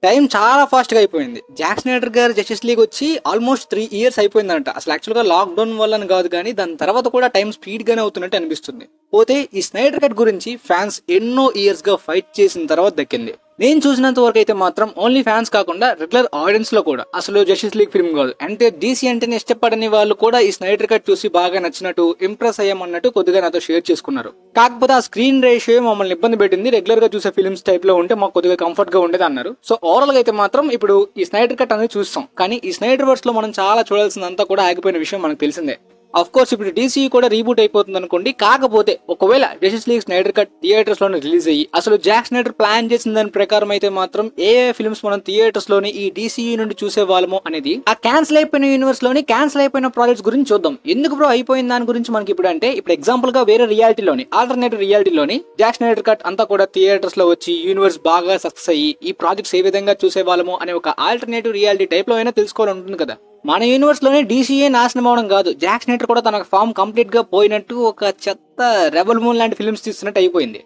Time చాలా fast గా అయిపోయింది. జాక్ స్నైడర్ గారు జస్టిస్ లీగ్ వచ్చి ఆల్మోస్ట్ 3 years అయిపోయిందంట. అసలు యాక్చువల్ గా లాక్డౌన్ వల్ల కాదు కానీ దాని తర్వాత కూడా టైం స్పీడ్ గానే అవుతున్నట్టు అనిపిస్తుంది. పోతే ఈ స్నైడర్ కట్ గురించి ఫ్యాన్స్ ఎన్నో ఇయర్స్ గా ఫైట్ చేసిన తర్వాత దక్కింది. నేను చూసినంత వరకు అయితే మాత్రం ఓన్లీ ఫ్యాన్స్ కాకుండా రెగ్యులర్ ఆడియన్స్ లో కూడా అసలు జస్టిస్ లీగ్ ఫిల్మ్ కాదు అంటే డీసీ అంటేనే ఇష్టపడని వాళ్ళు కూడా ఈ స్నైడర్ కట్ చూసి బాగా నచ్చినట్టు ఇంప్రెస్ అయ్యామన్నట్టు కొద్దిగా నాతో షేర్ చేసుకున్నారు. కాకపోతే ఆ స్క్రీన్ రేషియో మమ్మల్ని ఇబ్బంది పెట్టింది. రెగ్యులర్ గా చూసే ఫిల్మ్స్ టైప్ లో ఉంటే మాకు కొద్దిగా కంఫర్ట్ గా ఉండేది అన్నారు. సో ఓవరాల్ గా అయితే మాత్రం ఇప్పుడు ఈ స్నైడర్ కట్ అనేది చూస్తాం. కానీ ఈ స్నైడర్ వర్స్ లో మనం చాలా చూడాల్సిందంతా కూడా ఆగిపోయిన విషయం మనకు తెలిసిందే. ఆఫ్ కోర్స్ ఇప్పుడు డీసీ కూడా రీబూట్ అయిపోతుంది అనుకోండి. కాకపోతే ఒకవేళ justice league Schneider cut theatres లోనే రిలీజ్ అయ్యి అసలు జాక్ స్నైడర్ ప్లాన్ చేసిన దాని ప్రకారం అయితే మాత్రం ఏ ఫిల్మ్స్ మనం థియేటర్స్ లోని ఈ డీసీయూ నుండి చూసే వాళ్ళము అనేది ఆ క్యాన్సిల్ అయిపోయిన యూనివర్స్ లోని క్యాన్సిల్ అయిపోయిన ప్రాజెక్ట్స్ గురించి చూద్దాం. ఎందుకు బ్రో అయిపోయిన దాని గురించి మనకి ఇప్పుడు అంటే ఇప్పుడు ఎగ్జాంపుల్ గా వేరే రియాలిటీలోని ఆల్టర్నేటివ్ రియాలిటీలోని జాక్ స్నైడర్ కట్ అంతా కూడా థియేటర్స్ లో వచ్చి యూనివర్స్ బాగా సక్సెస్ అయ్యి ఈ ప్రాజెక్ట్స్ ఏ విధంగా చూసే వాళ్ళము అనే ఒక ఆల్టర్నేటివ్ రియాలిటీ టైప్ లో అయినా తెలుసుకోవాలని ఉంటుంది కదా. మన యూనివర్స్ లోనే డీసీఏ నాశనం అవడం కాదు, జాక్ స్నైడర్ కూడా తన ఫామ్ కంప్లీట్ గా పోయినట్టు ఒక చెత్త రెబల్ మూన్ లాంటి ఫిల్మ్స్ తీస్తున్నట్టు అయిపోయింది.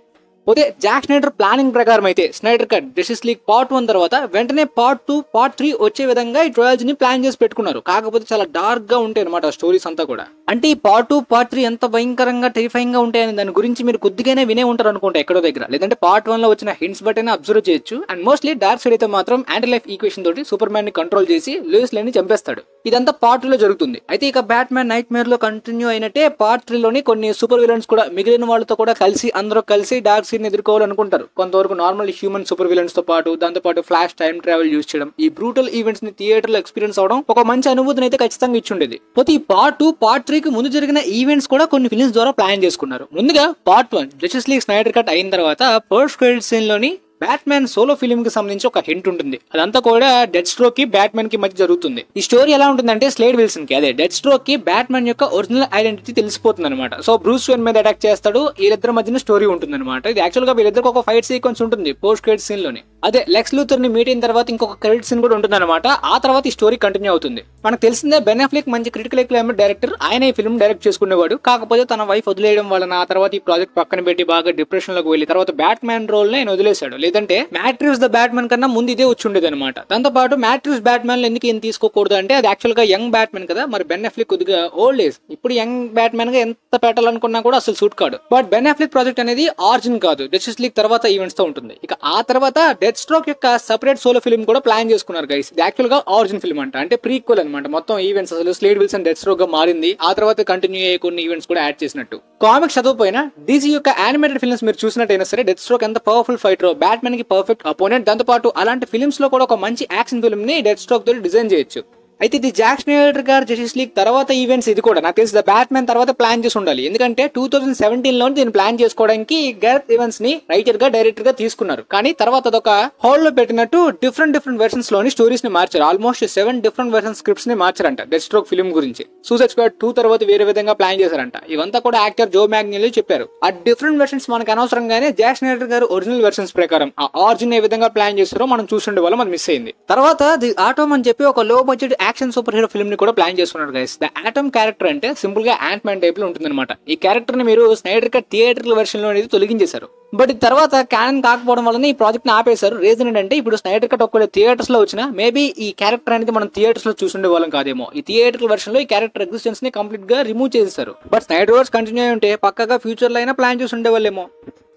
పోతే జాక్ స్నైడర్ ప్లానింగ్ ప్రకారం అయితే Schneider cut justice league part 1 తర్వాత వెంటనే పార్ట్ 2 పార్ట్ 3 వచ్చే విధంగా ఈ ట్రయల్స్ ని ప్లాన్ చేసి పెట్టుకున్నారు. కాకపోతే చాలా డార్క్ గా ఉంటాయి అనమాట స్టోరీస్ అంతా కూడా. అంటే ఈ పార్ట్ 2 పార్ట్ 3 ఎంత భయంకరంగా టెరిఫైయింగ్ గా ఉంటాయని దాని గురించి మీరు కొద్దిగానే వినే ఉంటారు అనుకుంటా ఎక్కడో దగ్గర, లేదంటే పార్ట్ 1 లో వచ్చిన హింట్స్ బట్టి అబ్జర్వ్ చేయొచ్చు. అండ్ మోస్ట్లీ డార్క్ సైడ్ అయితే మాత్రం యాంటీ లైఫ్ ఈక్వేషన్ తోటి సూపర్ మ్యాన్ ని కంట్రోల్ చేసి లూయిస్ లేన్ ని చంపేస్తాడు. ఇదంతా పార్ట్ 2 లో జరుగుతుంది. అయితే ఇక బ్యాట్ మ్యాన్ నైట్ మేర్ లో కంటిన్యూ అయినట్టే పార్ట్ 3 లోని కొన్ని సూపర్ విలన్స్ కూడా మిగిలిన వాళ్ళతో కూడా కలిసి అందరూ కలిసి డార్క్ సైడ్ ని ఎదుర్కోవాలనుకుంటారు. కొంతవరకు నార్మల్ హ్యూమన్ సూపర్ విలన్స్ తో పాటు దాంతో పాటు ఫ్లాష్ టైం ట్రావెల్ యూజ్ చేయడం, ఈ బ్రూటల్ ఈవెంట్స్ ని థియేటర్ లో ఎక్స్పీరియన్స్ అవడం ఒక మంచి అనుభూతిని అయితే ఖచ్చితంగా ఇచ్చుండేది. పోతే ఈ పార్ట్ 2 పార్ట్ 3 కి ముందు జరిగిన ఈవెంట్స్ కూడా కొన్ని ఫిల్మ్స్ ద్వారా ప్లాన్ చేసుకున్నారు. ముందుగా part 1 justice league Schneider cut అయిన తర్వాత పోస్ట్ క్రెడిట్ సీన్ లోని బ్యాట్ మ్యాన్ సోలో ఫిల్మ్ కి సంబంధించి ఒక హింట్ ఉంటుంది. అదంతా కూడా డెడ్ స్ట్రోక్ కి బ్యాట్ మ్యాన్ కి మధ్య జరుగుతుంది. ఈ స్టోరీ ఎలా ఉంటుందంటే స్లేడ్ విల్సన్ కి అదే డెడ్ స్ట్రోక్ కి బ్యాట్ మ్యాన్ యొక్క ఒరిజినల్ ఐడెంటిటీ తెలిసిపోతుంది అనమాట. సో బ్రూస్ వేన్ మీద అటాక్ చేస్తాడు, వీళ్ళిద్దరి మధ్యన స్టోరీ ఉంటుంది అనమాట. ఇది యాక్చువల్ గా వీళ్ళిద్దరికి ఒక ఫైట్ సీక్వెన్స్ ఉంటుంది పోస్ట్ క్రెడిట్ సీన్ లోని. అదే లెక్స్ లూథర్ ని మీట్ అయిన తర్వాత ఇంకొక క్రెడిట్ సీన్ కూడా ఉంటుంది అనమాట. ఆ తర్వాత ఈ స్టోరీ కంటిన్యూ అవుతుంది. మనకు తెలిసిందే బెన్ అఫ్లెక్ మంచి క్రిటికల్ అక్లైమ్డ్ డైరెక్టర్, ఆయన ఈ ఫిల్మ్ డైరెక్ట్ చేసుకునేవాడు. కాకపోతే తన వైఫ్ వదిలేయడం వలన ఆ తర్వాత ఈ ప్రాజెక్ట్ పక్కన పెట్టి బాగా డిప్రెషన్ లోకి వెళ్లి తర్వాత బ్యాట్ మ్యాన్ రోల్ ని ఆయన వదిలేశాడు. లేదంటే మ్యాట్రిక్స్ ద బ్యాట్ మ్యాన్ కన్నా ముందు ఇదే వచ్చి ఉండేది అనమాట. దాంతో పాటు మ్యాట్రిక్స్ బ్యాట్ మ్యాన్ ఎందుకు ఏం తీసుకోకూడదు అంటే అది యాక్చువల్ గా యంగ్ బ్యాట్ మ్యాన్ కదా, మరి బెన్ అఫ్లెక్ కొద్దిగా ఓల్డ్ ఏజ్, ఇప్పుడు యంగ్ బ్యాట్ మ్యాన్ గా ఎంత పెట్టాలనుకున్నా కూడా అసలు సూట్ కాదు. బట్ బెన్ అఫ్లెక్ ప్రాజెక్ట్ అనేది ఆరిజిన్ కాదు, జస్టిస్ లీగ్ తర్వాత ఈవెంట్స్ తో ఉంటుంది. ఇక ఆ తర్వాత డెడ్ స్ట్రోక్ యొక్క సెపరేట్ సోలో ఫిల్మ్ కూడా ప్లాన్ చేసుకున్నారు గైస్. ఇది యాక్చువల్ గా ఆరిజిన్ ఫిల్మ్ అంటే ప్రీక్వల్ అనమాట. మొత్తం ఈవెంట్స్ అసలు స్లేడ్ విల్సన్ డెడ్ స్ట్రోక్ గా మారింది, ఆ తర్వాత కంటిన్యూ అయ్యే కొన్ని ఈవెంట్స్ కూడా యాడ్ చేసినట్టు. కామిక్స్ చదవపోయినా డీసీ యొక్క యానిమేటెడ్ ఫిల్మ్స్ మీరు చూసినట్టయినా సరే డెడ్ స్ట్రోక్ ఎంత పవర్ఫుల్ ఫైటర్, బ్యాట్ మ్యాన్ కి పర్ఫెక్ట్ అపోనెంట్. దాంతో పాటు అలాంటి ఫిల్మ్స్ లో కూడా ఒక మంచి యాక్షన్ ఫిల్మ్ ని డెడ్ స్ట్రోక్ తో డిజైన్ చేయొచ్చు. అయితే ఇది జాక్ స్నైడర్ గారు జస్టిస్ లీగ్ తర్వాత ఈవెంట్స్ ఇది కూడా నాకు తెలిసి ద బ్యాట్ మ్యాన్ తర్వాత ప్లాన్ చేసి ఉండాలి. ఎందుకంటే 2017 లో దీన్ని ప్లాన్ చేసుకోవడానికి గ్యారెత్ ఈవెన్స్ ని రైటర్ గా డైరెక్టర్ గా తీసుకున్నారు. కానీ తర్వాత అదొక హోల్డ్ లో పెట్టినట్టు డిఫరెంట్ వెర్షన్స్ లోని స్టోరీస్ ని మార్చారు. ఆల్మోస్ట్ 7 డిఫరెంట్ వెర్షన్ స్క్రిప్ట్స్ ని మార్చారంట డెడ్ స్ట్రోక్ ఫిల్మ్ గురించి. సూసైడ్ స్క్వాడ్ 2 తర్వాత వేరే విధంగా ప్లాన్ చేశారంట. ఇవంతా కూడా యాక్టర్ జో మ్యాగ్నిల్ చెప్పారు. ఆ డిఫరెంట్ వెర్షన్స్ మనకు అనవసరంగానే జాక్ స్నైడర్ గారు ఒరిజినల్ వెర్షన్స్ ప్రకారం ఆ ఆరిజిన్ ఏ విధంగా ప్లాన్ చేస్తారో మనం చూస్తుండే వల్ల మనకు మిస్ అయింది. తర్వాత ది ఆటోమ్ అని చెప్పి ఒక లో budget action super hero film ని కూడా ప్లాన్ చేసుకున్నారు గైస్. ద ఆటమ్ క్యారెక్టర్ అంటే సింపుల్ గా యాంట్ మ్యాన్ టైప్ లో ఉంటుంది అనమాట. ఈ క్యారెక్టర్ ని మీరు స్నైడర్ కట్ థియేటర్ వెర్షన్ లో అనేది తొలగించేశారు. బట్ తర్వాత క్యానన్ కాకపోవడం వల్ల ఈ ప్రాజెక్ట్ ని ఆపేశారు. రీజన్ ఏంటంటే ఇప్పుడు స్నైడర్ కట్ ఒకవేళ థియేటర్స్ లో వచ్చినా మేబీ ఈ క్యారెక్టర్ అనేది మనం థియేటర్స్ లో చూసుండే వాళ్ళం కాదేమో. ఈ థియేటర్ వెర్షన్ లో ఈ క్యారెక్టర్ ఎగ్జిస్టెన్స్ ని కంప్లీట్ గా రిమూవ్ చేసేసారు. బట్ స్నైడర్ వర్స్ కంటిన్యూ అయి ఉంటే పక్కగా ఫ్యూచర్ లో అయినా ప్లాన్ చేసి ఉండే వాళ్ళేమో.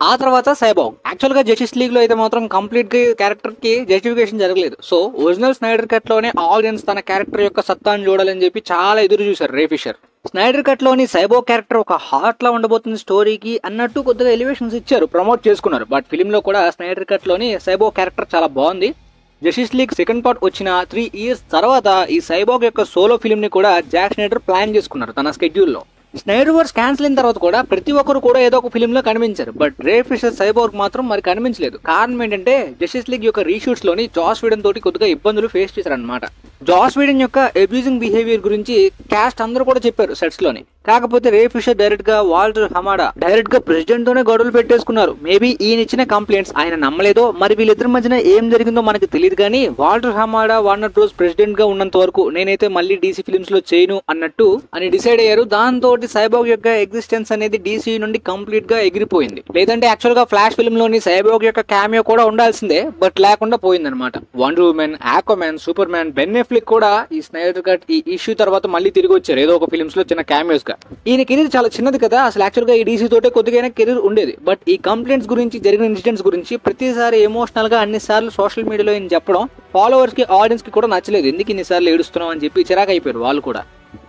ఆ తర్వాత సైబాగ్ యాక్చువల్ గా జస్టిస్ లీగ్ లో అయితే మాత్రం కంప్లీట్ గా క్యారెక్టర్ కి జస్టిఫికేషన్ జరగలేదు. సో ఒరిజినల్ స్నైడర్ కట్ లోనే ఆడియన్స్ తన క్యారెక్టర్ యొక్క సత్తాను చూడాలని చెప్పి చాలా ఎదురు చూశారు రే ఫిషర్. స్నైడర్ కట్ లోని సైబాగ్ క్యారెక్టర్ ఒక హార్ట్ లా ఉండబోతుంది స్టోరీకి అన్నట్టు కొద్దిగా ఎలివేషన్స్ ఇచ్చారు, ప్రమోట్ చేసుకున్నారు. బట్ ఫిల్మ్ లో కూడా స్నైడర్ కట్ లోని సైబాగ్ క్యారెక్టర్ చాలా బాగుంది. జస్టిస్ లీగ్ సెకండ్ పార్ట్ వచ్చిన 3 years తర్వాత ఈ సైబాగ్ యొక్క సోలో ఫిల్మ్ ని కూడా జాక్ స్నైడర్ ప్లాన్ చేసుకున్నారు తన స్కెడ్యూల్ లో. స్నైడర్ వర్స్ క్యాన్సిల్ అయిన తర్వాత కూడా ప్రతి ఒక్కరు కూడా ఏదో ఒక ఫిల్మ్ లో కనిపించారు. బట్ రే ఫిషర్ సైబార్గ్ మాత్రం మరి కనిపించలేదు. కారణం ఏంటంటే జస్టిస్ లీగ్ యొక్క రీషూట్స్ లోని జాస్ వీడన్ తోటి కొద్దిగా ఇబ్బందులు ఫేస్ చేశారన్నమాట. జాస్ వీడన్ యొక్క అబ్యూజింగ్ బిహేవియర్ గురించి క్యాస్ట్ అందరూ కూడా చెప్పారు సెట్స్ లోని. కాకపోతే రే ఫిషర్ డైరెక్ట్ గా వాల్టర్ హమాడా డైరెక్ట్ గా ప్రెసిడెంట్ తోనే గొడవలు పెట్టేసుకున్నారు. మేబీ ఈయన ఇచ్చిన కంప్లైంట్స్ ఆయన నమ్మలేదో, మరి వీళ్ళిద్దరి మధ్యన ఏం జరిగిందో మనకి తెలియదు. కానీ వాల్టర్ హమాడా వార్నర్ బ్రోస్ ప్రెసిడెంట్ గా ఉన్నంత వరకు నేనైతే మళ్ళీ డీసీ ఫిల్మ్స్ లో చేయను అన్నట్టు అని డిసైడ్ అయ్యారు. దాంతో సైబాగ్ యొక్క ఎగ్జిస్టెన్స్ అనేది డీసీ నుండి కంప్లీట్ గా ఎగిరిపోయింది. లేదంటే యాక్చువల్ గా ఫ్లాష్ ఫిల్మ్ లోని సైబాగ్ యొక్క క్యామియో కూడా ఉండాల్సిందే, బట్ లేకుండా పోయిందనమాట. Wonder Woman, Aquaman, Superman, Ben Affleck కూడా ఈ స్నైడర్ కట్ ఈ ఇష్యూ తర్వాత మళ్ళీ తిరిగి వచ్చారు ఏదో ఒక ఫిల్మ్స్ లో చిన్న క్యామియోస్ గా. ఈయన కెరీర్ చాలా చిన్నది కదా, అసలు యాక్చువల్ గా ఈ డీసీ తోటే కొద్దిగా కెరీర్ ఉండేది. బట్ ఈ కంప్లైంట్స్ గురించి, జరిగిన ఇన్సిడెంట్స్ గురించి ప్రతిసారి ఎమోషనల్ గా అన్ని సార్లు సోషల్ మీడియాలో ఈయన చెప్పడం ఫాలోవర్స్ కి, ఆడియన్స్ కి కూడా నచ్చలేదు. ఎందుకు ఇన్నిసార్లు ఏడుస్తున్నాం అని చెప్పి చిరాకు అయిపోయారు వాళ్ళు కూడా.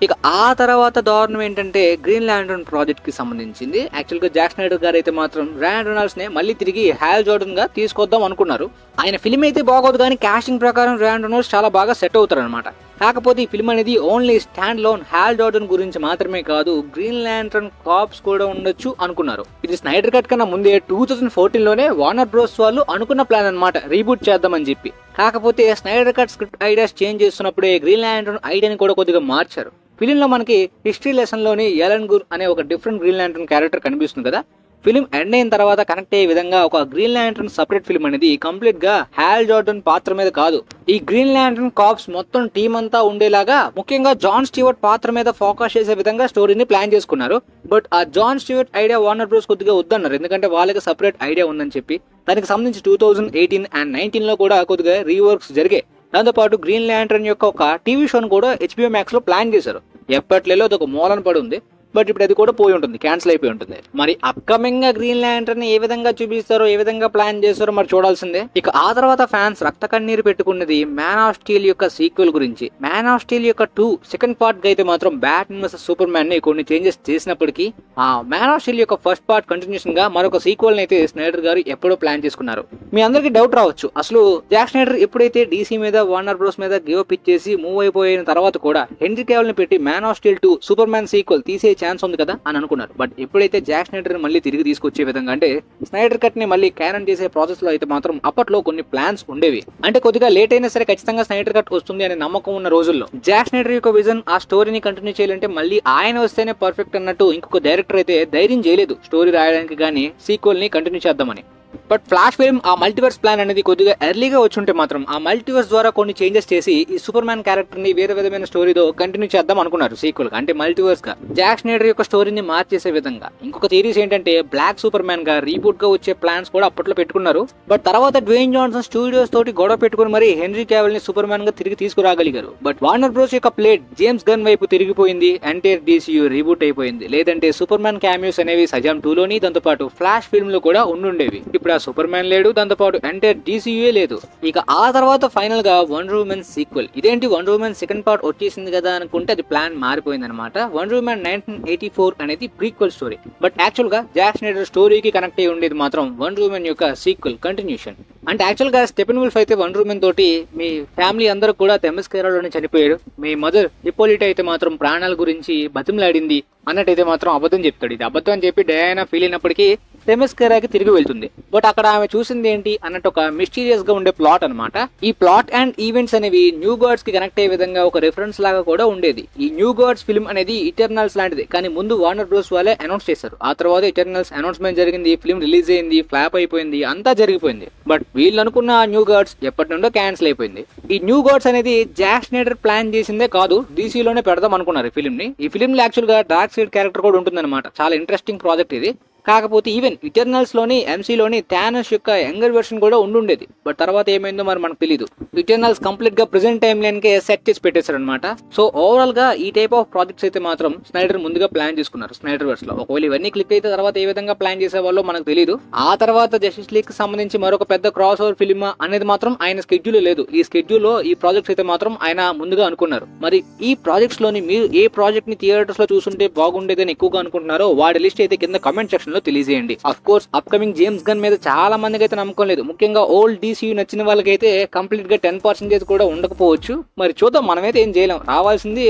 ఇక ఆ తర్వాత దారుణం ఏంటంటే గ్రీన్ ల్యాంటర్న్ ప్రాజెక్ట్ కి సంబంధించింది. యాక్చువల్ గా జాక్ స్నైడర్ గారు అయితే మాత్రం రాయన్ రెనాల్డ్స్ నే మళ్ళీ తిరిగి హాల్ జార్డన్ గా తీసుకొద్దాం అనుకున్నారు. ఆయన ఫిల్మ్ అయితే బాగోదు కానీ కాస్టింగ్ ప్రకారం రాయన్ రెనాల్డ్స్ చాలా బాగా సెట్ అవుతారు అనమాట. కాకపోతే ఈ ఫిల్మ్ అనేది only stand loan hall Jordan గురించి మాత్రమే కాదు, గ్రీన్ ల్యాంటర్న్ కాప్స్ కూడా ఉండొచ్చు అనుకున్నారు. ఇది స్నైడర్ కట్ కన్నా ముందే 2014 లోనే వార్నర్ బ్రోస్ వాళ్ళు అనుకున్న ప్లాన్ అనమాట, రీబూట్ చేద్దామని చెప్పి. కాకపోతే Snyder cut script ideas change చేస్తున్నప్పుడే గ్రీన్ ల్యాంటర్న్ ఐడియాని కూడా కొద్దిగా మార్చారు. ఫిలిం లో మనకి హిస్టరీ లెసన్ లోని ఎలన్ గుర్ అనే ఒక డిఫరెంట్ గ్రీన్ ల్యాంటర్న్ క్యారెక్టర్ కనిపిస్తుంది కదా. ఫిలిం ఎండ్ అయిన తర్వాత కనెక్ట్ అయ్యే విధంగా ఒక గ్రీన్ ల్యాంటర్న్ సపరేట్ ఫిల్మ్ అనేది కంప్లీట్ గా హాల్ జార్డన్ పాత్ర మీద కాదు, ఈ గ్రీన్ ల్యాంటర్న్ కాప్స్ మొత్తం టీం అంతా ఉండేలాగా, ముఖ్యంగా జాన్ స్టీవర్ట్ పాత్ర మీద ఫోకస్ చేసే విధంగా స్టోరీని ప్లాన్ చేసుకున్నారు. బట్ ఆ John Stewart idea Warner Bros కొద్దిగా వద్దన్నారు, ఎందుకంటే వాళ్ళకి సపరేట్ ఐడియా ఉందని చెప్పి. దానికి సంబంధించి 2018 and 19 లో కూడా కొద్దిగా రీవర్క్స్ జరిగాయి. దాంతోపాటు గ్రీన్ ల్యాంటర్న్ యొక్క ఒక టీవీ షోను కూడా HBO Max లో ప్లాన్ చేశారు. ఎప్పట్లేలో అది ఒక మూలన పడి ఉంది, బట్ ఇప్పుడు అది కూడా పోయి ఉంటుంది, క్యాన్సిల్ అయిపోయి ఉంటుంది. మరి అప్కమింగ్ గా గ్రీన్ ల్యాంటర్న్ ఏ విధంగా చూపిస్తారో, ఏ విధంగా ప్లాన్ చేస్తారో మరి చూడాల్సిందే. ఇక ఆ తర్వాత ఫ్యాన్స్ రక్త కన్నీరు పెట్టుకున్నది మ్యాన్ ఆఫ్ స్టీల్ యొక్క సీక్వెల్ గురించి. మ్యాన్ ఆఫ్ స్టీల్ యొక్క 2 సెకండ్ పార్ట్ గా అయితే మాత్రం బ్యాట్మన్ వర్సెస్ సూపర్ మ్యాన్ ని కొన్ని చేంజెస్ చేసినప్పటికీ ఆ మ్యాన్ ఆఫ్ స్టీల్ యొక్క ఫస్ట్ పార్ట్ కంటిన్యూషన్ గా మరొక సీక్వెల్ అయితే స్నైడర్ గారు ఎప్పుడో ప్లాన్ చేసుకున్నారు. మీ అందరికి డౌట్ రావచ్చు, అసలు జాక్ స్నైడర్ ఎప్పుడైతే డీసీ మీద, వార్నర్ బ్రోస్ మీద గివ్ అప్ ఇచ్చేసి మూవ్ అయిపోయిన తర్వాత కూడా హెన్రీ కేవల్ ని పెట్టి man of steel 2 super man sequel తీసే ఛాన్స్ ఉంది కదా అని అనుకున్నారు. బట్ ఎప్పుడైతే జాక్ స్నైడర్ మళ్ళీ తిరిగి తీసుకొచ్చే విధంగా, అంటే స్నైడర్ కట్ ని మళ్ళీ క్యానన్ చేసే ప్రాసెస్ లో అయితే మాత్రం అప్పట్లో కొన్ని ప్లాన్స్ ఉండేవి. అంటే కొద్దిగా లేట్ అయినా సరే ఖచ్చితంగా స్నైడర్ కట్ వస్తుంది అనే నమ్మకం ఉన్న రోజుల్లో జాక్ స్నైడర్ యొక్క విజన్ ఆ స్టోరీని కంటిన్యూ చేయాలంటే మళ్ళీ ఆయన వస్తేనే పర్ఫెక్ట్ అన్నట్టు ఇంకొక డైరెక్టర్ అయితే ధైర్యం చేయలేదు స్టోరీ రాయడానికి కానీ సీక్వెల్ ని కంటిన్యూ చేద్దామని. బట్ ఫ్లాష్ ఫిల్మ్ ఆ మల్టీవర్స్ ప్లాన్ అనేది కొద్దిగా ఎర్లీగా వచ్చి ఉంటే మాత్రం ఆ మల్టీవర్స్ ద్వారా కొన్ని చేంజెస్ చేసి ఈ సూపర్ మ్యాన్ క్యారెక్టర్ ని వేరే విధమైన స్టోరీతో కంటిన్యూ చేద్దాం అనుకున్నారు సీక్వెల్ గా, అంటే మల్టీవర్స్ గా జాక్ స్నైడర్ యొక్క స్టోరీని మార్చేసే విధంగా. ఇంకొక థియరీస్ ఏంటంటే బ్లాక్ సూపర్ మ్యాన్ గా రీబూట్ గా వచ్చే ప్లాన్స్ కూడా అప్పట్లో పెట్టుకున్నారు. బట్ తర్వాత డ్వేన్ జాన్సన్ స్టూడియోస్ తోటి గొడవ పెట్టుకుని మరి హెన్రీ కేవల్ ని సూపర్ మ్యాన్ గా తిరిగి తీసుకురాగలిగారు. బట్ వార్నర్ బ్రోస్ యొక్క ప్లేట్ జేమ్స్ గన్ వైపు తిరిగిపోయింది, ఎంటైర్ DCU రీబూట్ అయిపోయింది. లేదంటే సూపర్ మ్యాన్ క్యామియోస్ అనేవి సజామ్ 2 లోని, దాంతో పాటు ఫ్లాష్ ఫిల్మ్ లో కూడా ఉండుండేవి. ఇప్పుడు ఆ సూపర్ మ్యాన్ లేడు, దాంతో పాటు ఎంటైర్ DCU లేదు. ఇక ఆ తర్వాత ఫైనల్ గా వండర్ ఉమెన్ సీక్వెల్. ఇదేంటి వండర్ ఉమెన్ సెకండ్ పార్ట్ వచ్చేసింది కదా అనుకుంటే అది ప్లాన్ మారిపోయింది అనమాట. వండర్ ఉమెన్ 1984 అనేది ప్రీక్వెల్ స్టోరీ. బట్ యాక్చువల్ గా జాక్ స్నైడర్ స్టోరీకి కనెక్ట్ అయ్యి ఉండేది మాత్రం వండర్ ఉమెన్ యొక్క సీక్వెల్ కంటిన్యూషన్. అంటే యాక్చువల్ గా స్టెపెన్ వుల్ఫ్ అయితే వండర్ ఉమెన్ తోటి మీ ఫ్యామిలీ అందరూ కూడా తెమస్కేరాలోనే చనిపోయారు, మీ మదర్ హిప్పోలిటా అయితే మాత్రం ప్రాణాల గురించి బతిమలాడింది అన్నట్టయితే మాత్రం అబద్ధం చెప్తాడు. ఇది అబద్ధం అని చెప్పి డయానా ఫీల్ అయినప్పటికీ తెమస్కేరాకి తిరిగి వెళ్తుంది. బట్ అక్కడ ఆమె చూసింది ఏంటి అన్నట్టు ఒక మిస్టీరియస్ గా ఉండే ప్లాట్ అనమాట. ఈ ప్లాట్ అండ్ ఈవెంట్స్ అనేవి న్యూ గాడ్స్ కి కనెక్ట్ అయ్యే విధంగా ఒక రిఫరెన్స్ లాగా కూడా ఉండేది. ఈ న్యూ గాడ్స్ ఫిల్మ్ అనేది ఇటర్నల్స్ లాంటిది, కానీ ముందు వార్నర్ బ్రోస్ వాళ్ళే అనౌన్స్ చేశారు. ఆ తర్వాత ఇటర్నల్స్ అనౌన్స్మెంట్ జరిగింది, ఫిల్మ్ రిలీజ్ అయింది, ఫ్లాప్ అయిపోయింది, అంతా జరిగిపోయింది. బట్ వీళ్ళు అనుకున్న న్యూ గాడ్స్ ఎప్పటి నుండో క్యాన్సిల్ అయిపోయింది. ఈ న్యూ గాడ్స్ అనేది జాక్ స్నైడర్ ప్లాన్ చేసిందే కాదు, డీసీలోనే పెడదాం అనుకున్నారు ఈ ఫిల్మ్ ని. ఈ ఫిల్మ్ లో యాక్చువల్ గా డార్క్ సైడ్ క్యారెక్టర్ కూడా ఉంటుందన్నమాట. చాలా ఇంట్రెస్టింగ్ ప్రాజెక్ట్ ఇది. కాకపోతే ఈవెన్ ఇటర్నల్స్ లోని ఎంసీలోని థానోస్ యొక్క యంగర్ వెర్షన్ కూడా ఉండుండేది. బట్ తర్వాత ఏమైందో మరి మనకు తెలియదు. ఇటర్నల్స్ కంప్లీట్ గా present time line K set చేసి పెట్టేశారు అనమాట. సో ఓవరాల్ గా ఈ టైప్ ఆఫ్ ప్రాజెక్ట్స్ అయితే మాత్రం స్నైడర్ ముందుగా ప్లాన్ చేసుకున్నారు స్నైడర్ వర్స్ లో. ఒకవేళ ఇవన్నీ క్లిక్ అయితే తర్వాత ఏ విధంగా ప్లాన్ చేసేవాళ్ళో మనకు తెలియదు. ఆ తర్వాత జస్టిస్ లీగ్ కి సంబంధించి మరొక పెద్ద క్రాస్ ఓవర్ ఫిల్మ్ అనేది మాత్రం ఆయన స్కెడ్యూల్ లేదు. ఈ స్కెడ్యూల్ లో ఈ ప్రాజెక్ట్స్ అయితే మాత్రం ఆయన ముందుగా అనుకున్నారు. మరి ఈ ప్రాజెక్ట్స్ లోని మీరు ఏ ప్రాజెక్ట్ ని థియేటర్స్ లో చూసుంటే బాగుండేదని ఎక్కువగా అనుకుంటున్నారో వాడి లిస్ట్ అయితే కింద కమెంట్ సెక్షన్ లో తెలియజేయండి. Of course upcoming James gun మీద చాలా మందికి అయితే నమ్మకం లేదు. ముఖ్యంగా ఓల్డ్ DCU నచ్చిన వాళ్ళకైతే కంప్లీట్ గా 10% కూడా ఉండకపోవచ్చు. మరి చూద్దాం, మనమైతే ఏం చేయలేం. రావాల్సిందే.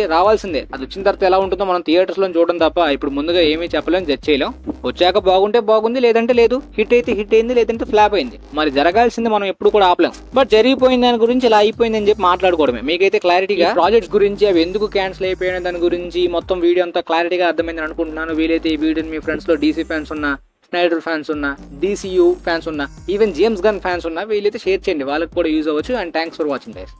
అది వచ్చిన తర్వాత ఎలా ఉంటుందో మనం థియేటర్స్ లో చూడడం తప్ప ఇప్పుడు ముందుగా ఏమీ చెప్పలేం, జడ్జ్ చేయలేం. వచ్చాక బాగుంటే బాగుంది, లేదంటే లేదు. హిట్ అయితే హిట్ అయింది, లేదంటే ఫ్లాప్ అయింది. మరి జరగాల్సింది మనం ఎప్పుడు కూడా ఆపలేం. బట్ జరిగిపోయిన దాని గురించి ఇలా అయిపోయింది అని చెప్పి మాట్లాడుకోవడమే. మీకైతే క్లారిటీగా ప్రాజెక్ట్స్ గురించి, అవి ఎందుకు క్యాన్సిల్ అయిపోయిన దాని గురించి మొత్తం వీడియో అంతా క్లారిటీగా అర్థమైందని అనుకుంటున్నాను. వీలైతే ఈ వీడియోని మీ ఫ్రెండ్స్ లో డీసీ ఫ్యాన్స్ ఉన్నా, స్నైడర్ ఫ్యాన్స్ ఉన్నా, DCU ఫ్యాన్స్ ఉన్నా, ఈవెన్ జేమ్స్ గన్ ఫ్యాన్స్ ఉన్నా వీళ్ళైతే షేర్ చేయండి. వాళ్ళకి కూడా యూజ్ అవ్వచ్చు. And thanks for watching guys.